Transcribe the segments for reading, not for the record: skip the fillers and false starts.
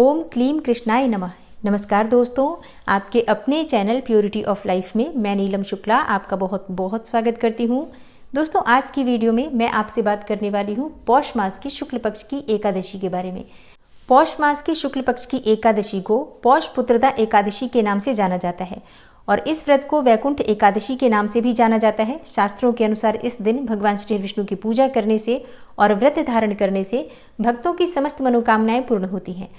ओम क्लीम कृष्णाय नमः। नमस्कार दोस्तों, आपके अपने चैनल प्योरिटी ऑफ लाइफ में मैं नीलम शुक्ला आपका बहुत बहुत स्वागत करती हूँ। दोस्तों, आज की वीडियो में मैं आपसे बात करने वाली हूँ पौष मास की शुक्ल पक्ष की एकादशी के बारे में। पौष मास की शुक्ल पक्ष की एकादशी को पौष पुत्रदा एकादशी के नाम से जाना जाता है और इस व्रत को वैकुंठ एकादशी के नाम से भी जाना जाता है। शास्त्रों के अनुसार इस दिन भगवान श्री विष्णु की पूजा करने से और व्रत धारण करने से भक्तों की समस्त मनोकामनाएं पूर्ण होती हैं।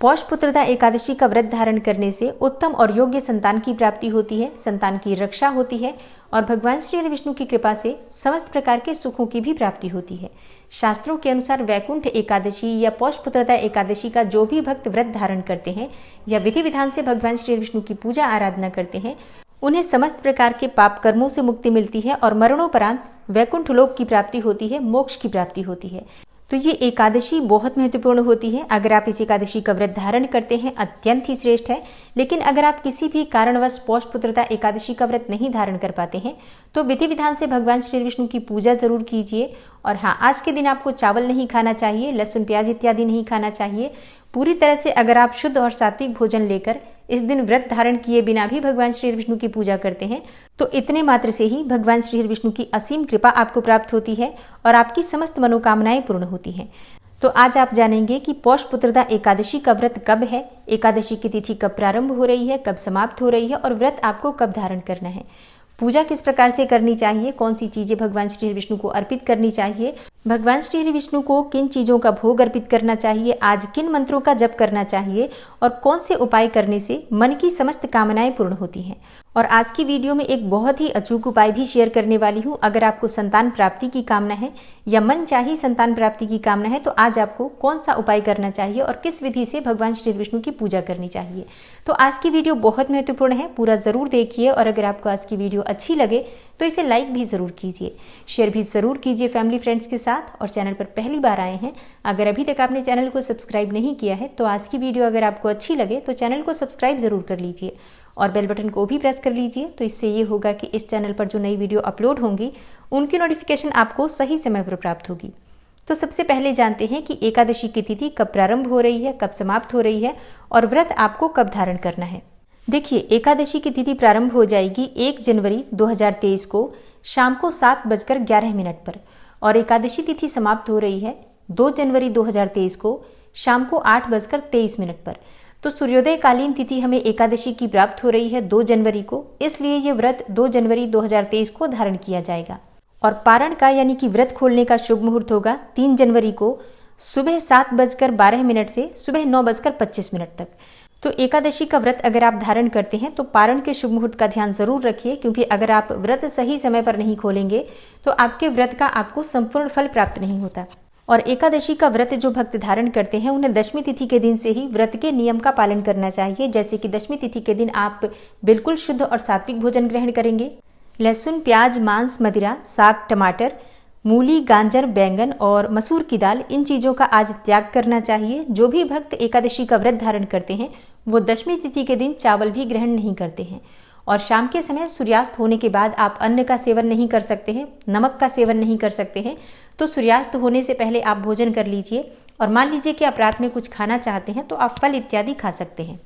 पौष पुत्रदा एकादशी का व्रत धारण करने से उत्तम और योग्य संतान की प्राप्ति होती है, संतान की रक्षा होती है और भगवान श्री विष्णु की कृपा से समस्त प्रकार के सुखों की भी प्राप्ति होती है। शास्त्रों के अनुसार वैकुंठ एकादशी या पौष पुत्रदा एकादशी का जो भी भक्त व्रत धारण करते हैं या विधि विधान से भगवान श्री विष्णु की पूजा आराधना करते हैं, उन्हें समस्त प्रकार के पाप कर्मों से मुक्ति मिलती है और मरणोपरांत वैकुंठ लोक की प्राप्ति होती है, मोक्ष की प्राप्ति होती है। तो ये एकादशी बहुत महत्वपूर्ण होती है। अगर आप इस एकादशी का व्रत धारण करते हैं अत्यंत ही श्रेष्ठ है, लेकिन अगर आप किसी भी कारणवश पौष पुत्रदा एकादशी का व्रत नहीं धारण कर पाते हैं तो विधि विधान से भगवान श्री विष्णु की पूजा जरूर कीजिए। और हाँ, आज के दिन आपको चावल नहीं खाना चाहिए, लहसुन प्याज इत्यादि नहीं खाना चाहिए। पूरी तरह से अगर आप शुद्ध और सात्विक भोजन लेकर इस दिन व्रत धारण किए बिना भी भगवान श्री विष्णु की पूजा करते हैं तो इतने मात्र से ही भगवान श्री विष्णु की असीम कृपा आपको प्राप्त होती है और आपकी समस्त मनोकामनाएं पूर्ण होती हैं। तो आज आप जानेंगे कि पौष पुत्रदा एकादशी का व्रत कब है, एकादशी की तिथि कब प्रारंभ हो रही है, कब समाप्त हो रही है और व्रत आपको कब धारण करना है, पूजा किस प्रकार से करनी चाहिए, कौन सी चीजें भगवान श्री विष्णु को अर्पित करनी चाहिए, भगवान श्री विष्णु को किन चीजों का भोग अर्पित करना चाहिए, आज किन मंत्रों का जप करना चाहिए और कौन से उपाय करने से मन की समस्त कामनाएं पूर्ण होती हैं। और आज की वीडियो में एक बहुत ही अचूक उपाय भी शेयर करने वाली हूँ। अगर आपको संतान प्राप्ति की कामना है या मन चाही संतान प्राप्ति की कामना है तो आज आपको कौन सा उपाय करना चाहिए और किस विधि से भगवान श्री विष्णु की पूजा करनी चाहिए। तो आज की वीडियो बहुत महत्वपूर्ण है, पूरा जरूर देखिए और अगर आपको आज की वीडियो अच्छी लगे तो इसे लाइक भी जरूर कीजिए, शेयर भी जरूर कीजिए फैमिली फ्रेंड्स के साथ। और चैनल पर पहली बार आए हैं, अगर अभी तक आपने चैनल को सब्सक्राइब नहीं किया है तो आज की वीडियो अगर आपको अच्छी लगे तो चैनल को सब्सक्राइब जरूर कर लीजिए और बेल बटन को भी प्रेस कर लीजिए। तो इससे ये होगा कि इस चैनल पर जो नई वीडियो अपलोड होंगी उनकी नोटिफिकेशन आपको सही समय पर प्राप्त होगी। तो सबसे पहले जानते हैं कि एकादशी की तिथि कब प्रारंभ हो रही है, कब समाप्त हो रही है और व्रत आपको कब धारण करना है। देखिए, एकादशी की तिथि प्रारंभ हो जाएगी 1 जनवरी 2023 को शाम को 7:11 पर और एकादशी तिथि समाप्त हो रही है 2 जनवरी 2023 को शाम को 8:23 पर। तो सूर्योदय कालीन तिथि हमें एकादशी की प्राप्त हो रही है 2 जनवरी को, इसलिए ये व्रत 2 जनवरी 2023 को धारण किया जाएगा। और पारण का यानी कि व्रत खोलने का शुभ मुहूर्त होगा 3 जनवरी को सुबह 7:12 से सुबह 9:25 तक। तो एकादशी का व्रत अगर आप धारण करते हैं तो पारण के शुभ मुहूर्त का ध्यान जरूर रखिए, क्योंकि अगर आप व्रत सही समय पर नहीं खोलेंगे तो आपके व्रत का आपको संपूर्ण फल प्राप्त नहीं होता। और एकादशी का व्रत जो भक्त धारण करते हैं उन्हें दशमी तिथि के दिन से ही व्रत के नियम का पालन करना चाहिए। जैसे कि दशमी तिथि के दिन आप बिल्कुल शुद्ध और सात्विक भोजन ग्रहण करेंगे। लहसुन प्याज मांस मदिरा साग टमाटर मूली गाजर बैंगन और मसूर की दाल, इन चीज़ों का आज त्याग करना चाहिए। जो भी भक्त एकादशी का व्रत धारण करते हैं वो दशमी तिथि के दिन चावल भी ग्रहण नहीं करते हैं। और शाम के समय सूर्यास्त होने के बाद आप अन्न का सेवन नहीं कर सकते हैं, नमक का सेवन नहीं कर सकते हैं। तो सूर्यास्त होने से पहले आप भोजन कर लीजिए और मान लीजिए कि आप रात में कुछ खाना चाहते हैं तो आप फल इत्यादि खा सकते हैं।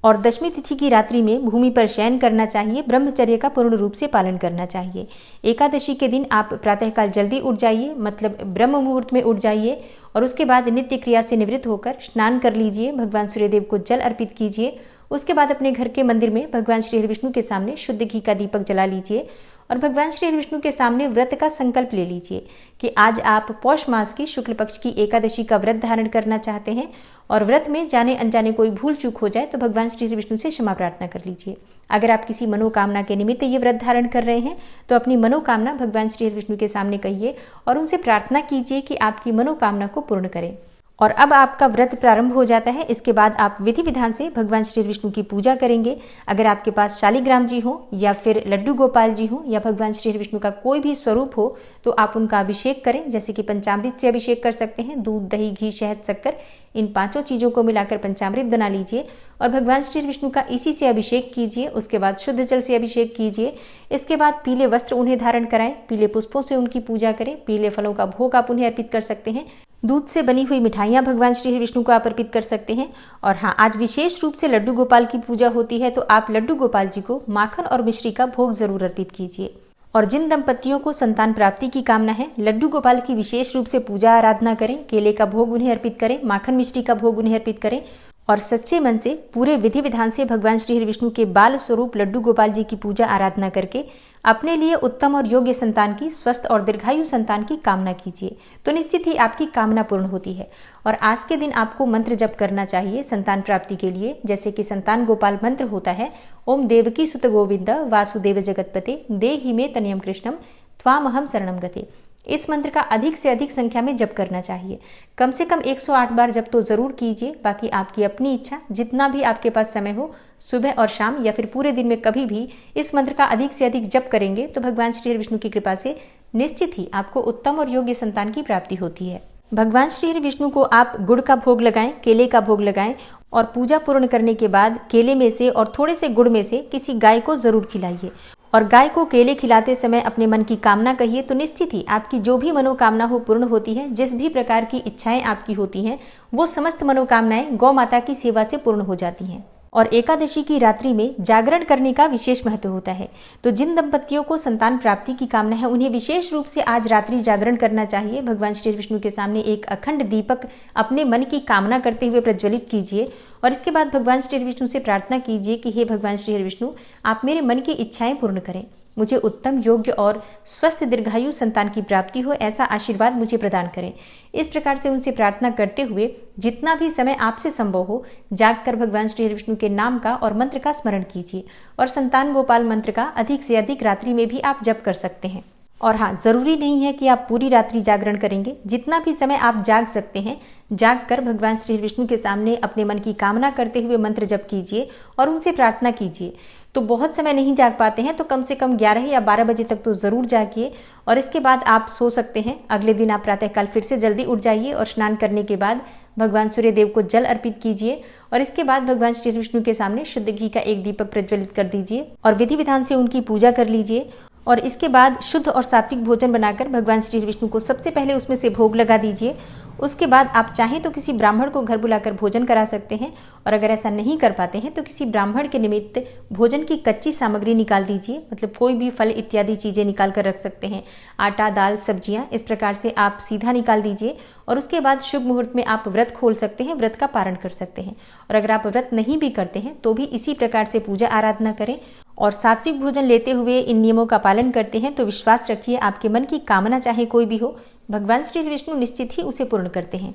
और दशमी तिथि की रात्रि में भूमि पर शयन करना चाहिए, ब्रह्मचर्य का पूर्ण रूप से पालन करना चाहिए। एकादशी के दिन आप प्रातःकाल जल्दी उठ जाइए, मतलब ब्रह्म मुहूर्त में उठ जाइए और उसके बाद नित्य क्रिया से निवृत्त होकर स्नान कर लीजिए, भगवान सूर्यदेव को जल अर्पित कीजिए। उसके बाद अपने घर के मंदिर में भगवान श्री विष्णु के सामने शुद्ध घी का दीपक जला लीजिए और भगवान श्री विष्णु के सामने व्रत का संकल्प ले लीजिए कि आज आप पौष मास की शुक्ल पक्ष की एकादशी का व्रत धारण करना चाहते हैं और व्रत में जाने अनजाने कोई भूल चूक हो जाए तो भगवान श्री विष्णु से क्षमा प्रार्थना कर लीजिए। अगर आप किसी मनोकामना के निमित्त ये व्रत धारण कर रहे हैं तो अपनी मनोकामना भगवान श्री विष्णु के सामने कहिए और उनसे प्रार्थना कीजिए कि आपकी मनोकामना को पूर्ण करें। और अब आपका व्रत प्रारंभ हो जाता है। इसके बाद आप विधि विधान से भगवान श्री विष्णु की पूजा करेंगे। अगर आपके पास शालिग्राम जी हो या फिर लड्डू गोपाल जी हो या भगवान श्री विष्णु का कोई भी स्वरूप हो तो आप उनका अभिषेक करें। जैसे कि पंचामृत से अभिषेक कर सकते हैं, दूध दही घी शहद शक्कर, इन 5 चीज़ों को मिलाकर पंचामृत बना लीजिए और भगवान श्री विष्णु का इसी से अभिषेक कीजिए। उसके बाद शुद्ध जल से अभिषेक कीजिए। इसके बाद पीले वस्त्र उन्हें धारण कराएं, पीले पुष्पों से उनकी पूजा करें, पीले फलों का भोग आप उन्हें अर्पित कर सकते हैं। दूध से बनी हुई मिठाइयाँ भगवान श्री विष्णु को आप अर्पित कर सकते हैं। और हाँ, आज विशेष रूप से लड्डू गोपाल की पूजा होती है, तो आप लड्डू गोपाल जी को माखन और मिश्री का भोग जरूर अर्पित कीजिए। और जिन दंपतियों को संतान प्राप्ति की कामना है, लड्डू गोपाल की विशेष रूप से पूजा आराधना करें, केले का भोग उन्हें अर्पित करें, माखन मिश्री का भोग उन्हें अर्पित करें और सच्चे मन से पूरे विधि विधान से भगवान श्री विष्णु के बाल स्वरूप लड्डू गोपाल जी की पूजा आराधना करके अपने लिए उत्तम और योग्य संतान की, स्वस्थ और दीर्घायु संतान की कामना कीजिए, तो निश्चित ही आपकी कामना पूर्ण होती है। और आज के दिन आपको मंत्र जप करना चाहिए संतान प्राप्ति के लिए, जैसे कि संतान गोपाल मंत्र होता है, ओम देवकी सुत गोविंद वासुदेव जगतपते देहि मे तनयम कृष्णम त्वामहम शरणम गते। इस मंत्र का अधिक से अधिक संख्या में जप करना चाहिए। कम से कम 108 बार जप तो जरूर कीजिए। बाकी आपकी अपनी इच्छा, जितना भी आपके पास समय हो, सुबह और शाम या फिर पूरे दिन में कभी भी इस मंत्र का अधिक से अधिक जप करेंगे तो भगवान श्री विष्णु की कृपा से निश्चित ही आपको उत्तम और योग्य संतान की प्राप्ति होती है। भगवान श्री विष्णु को आप गुड़ का भोग लगाएं, केले का भोग लगाएं और पूजा पूर्ण करने के बाद केले में से और थोड़े से गुड़ में से किसी गाय को जरूर खिलाइए। और गाय को केले खिलाते समय अपने मन की कामना कहिए, तो निश्चित ही आपकी जो भी मनोकामना हो पूर्ण होती है। जिस भी प्रकार की इच्छाएं आपकी होती हैं, वो समस्त मनोकामनाएं गौ माता की सेवा से पूर्ण हो जाती हैं। और एकादशी की रात्रि में जागरण करने का विशेष महत्व होता है, तो जिन दंपतियों को संतान प्राप्ति की कामना है उन्हें विशेष रूप से आज रात्रि जागरण करना चाहिए। भगवान श्री विष्णु के सामने एक अखंड दीपक अपने मन की कामना करते हुए प्रज्वलित कीजिए और इसके बाद भगवान श्री विष्णु से प्रार्थना कीजिए कि हे भगवान श्री विष्णु, आप मेरे मन की इच्छाएं पूर्ण करें, मुझे उत्तम, योग्य और स्वस्थ दीर्घायु संतान की प्राप्ति हो, ऐसा आशीर्वाद मुझे प्रदान करें। इस प्रकार से उनसे प्रार्थना करते हुए जितना भी समय आपसे संभव हो जागकर भगवान श्री विष्णु के नाम का और मंत्र का स्मरण कीजिए और संतान गोपाल मंत्र का अधिक से अधिक रात्रि में भी आप जप कर सकते हैं। और हाँ, जरूरी नहीं है कि आप पूरी रात्रि जागरण करेंगे, जितना भी समय आप जाग सकते हैं जागकर भगवान श्री विष्णु के सामने अपने मन की कामना करते हुए मंत्र जप कीजिए और उनसे प्रार्थना कीजिए। तो बहुत समय नहीं जाग पाते हैं तो कम से कम 11 या 12 बजे तक तो जरूर जागिए और इसके बाद आप सो सकते हैं। अगले दिन आप प्रातःकाल फिर से जल्दी उठ जाइए और स्नान करने के बाद भगवान सूर्य देव को जल अर्पित कीजिए और इसके बाद भगवान श्री विष्णु के सामने शुद्ध घी का एक दीपक प्रज्वलित कर दीजिए और विधि विधान से उनकी पूजा कर लीजिए। और इसके बाद शुद्ध और सात्विक भोजन बनाकर भगवान श्री विष्णु को सबसे पहले उसमें से भोग लगा दीजिए। उसके बाद आप चाहें तो किसी ब्राह्मण को घर बुलाकर भोजन करा सकते हैं और अगर ऐसा नहीं कर पाते हैं तो किसी ब्राह्मण के निमित्त भोजन की कच्ची सामग्री निकाल दीजिए, मतलब कोई भी फल इत्यादि चीज़ें निकाल कर रख सकते हैं, आटा, दाल, सब्जियां, इस प्रकार से आप सीधा निकाल दीजिए और उसके बाद शुभ मुहूर्त में आप व्रत खोल सकते हैं, व्रत का पारण कर सकते हैं। और अगर आप व्रत नहीं भी करते हैं तो भी इसी प्रकार से पूजा आराधना करें और सात्विक भोजन लेते हुए इन नियमों का पालन करते हैं तो विश्वास रखिए आपके मन की कामना चाहे कोई भी हो, भगवान श्री विष्णु निश्चित ही उसे पूर्ण करते हैं।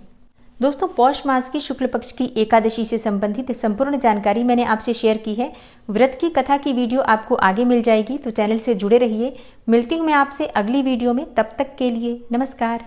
दोस्तों, पौष मास की शुक्ल पक्ष की एकादशी से संबंधित संपूर्ण जानकारी मैंने आपसे शेयर की है। व्रत की कथा की वीडियो आपको आगे मिल जाएगी, तो चैनल से जुड़े रहिए। मिलती हूँ मैं आपसे अगली वीडियो में, तब तक के लिए नमस्कार।